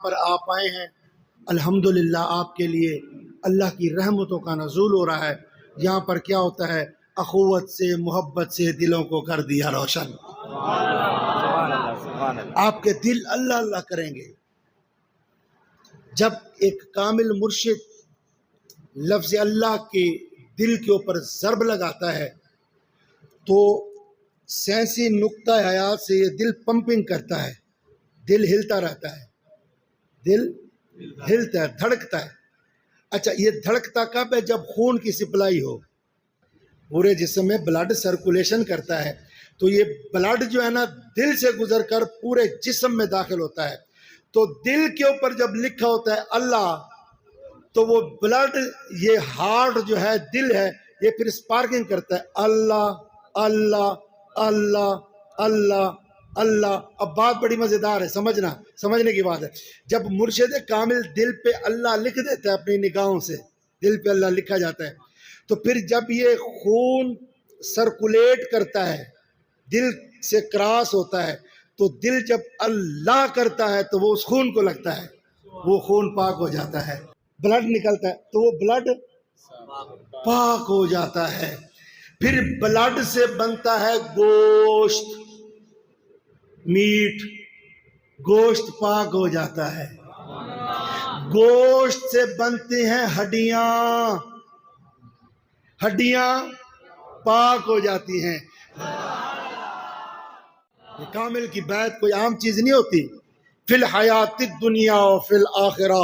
پر آپ آئے ہیں، الحمدللہ آپ کے لیے اللہ کی رحمتوں کا نزول ہو رہا ہے۔ یہاں پر کیا ہوتا ہے، اخوت سے محبت سے دلوں کو کر دیا روشن۔ آپ کے دل اللہ اللہ کریں گے۔ جب ایک کامل مرشد لفظ اللہ کے دل کے اوپر ضرب لگاتا ہے تو سائنسی نقطہ حیات سے یہ دل پمپنگ کرتا ہے، دل ہلتا رہتا ہے، دل ہلتا ہے، دھڑکتا ہے۔ اچھا، یہ دھڑکتا کب ہے؟ جب خون کی سپلائی ہو، پورے جسم میں بلڈ سرکولیشن کرتا ہے، تو یہ بلڈ جو ہے نا دل سے گزر کر پورے جسم میں داخل ہوتا ہے۔ تو دل کے اوپر جب لکھا ہوتا ہے اللہ، تو وہ بلڈ، یہ ہارٹ جو ہے، دل ہے، یہ پھر سپارکنگ کرتا ہے، اللہ اللہ اللہ اللہ اللہ۔ اب بات بڑی مزیدار ہے، سمجھنے کی بات ہے۔ جب مرشد کامل دل پہ اللہ لکھ دیتا ہے اپنی نگاہوں سے، دل پہ اللہ لکھا جاتا ہے، تو پھر جب یہ خون سرکولیٹ کرتا ہے، دل سے کراس ہوتا ہے، تو دل جب اللہ کرتا ہے تو وہ اس خون کو لگتا ہے، وہ خون پاک ہو جاتا ہے، بلڈ نکلتا ہے تو وہ بلڈ پاک ہو جاتا ہے۔ پھر بلڈ سے بنتا ہے گوشت، میٹ، گوشت پاک ہو جاتا ہے۔ گوشت سے بنتے ہیں ہڈیاں، ہڈیاں پاک ہو جاتی ہیں۔ یہ کامل کی بیعت کوئی عام چیز نہیں ہوتی۔ فی الحیات الدنیا و فی الآخرہ،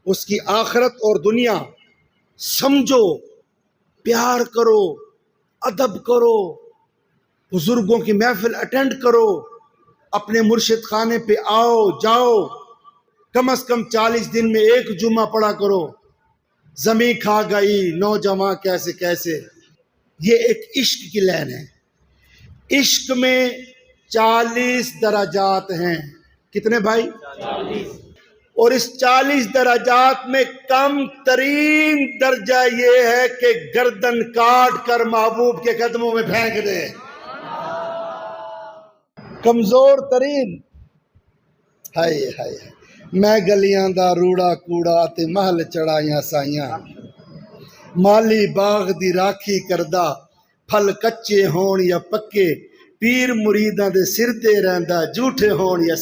اس کی آخرت اور دنیا سمجھو، پیار کرو، ادب کرو، بزرگوں کی محفل اٹینڈ کرو، اپنے مرشد خانے پہ آؤ جاؤ، کم از کم 40 دن میں ایک جمعہ پڑھا کرو۔ زمیں کھا گئی نوجواں کیسے کیسے، یہ ایک عشق کی لین ہے۔ عشق میں 40 درجات ہیں۔ کتنے بھائی؟ 40۔ اور اس 40 درجات میں کم ترین درجہ یہ ہے کہ گردن کاٹ کر محبوب کے قدموں میں پھینک دے۔ کمزور ترین، ہائے ہائے، میں گلیاں دا روڑا کوڑا تے محل چڑھائیاں سائیاں، مالی باغ دی راکھی کردہ، پھل کچے ہون یا پکے، پیر مریداں دے سر تے رہندا، جھوٹے ہون یا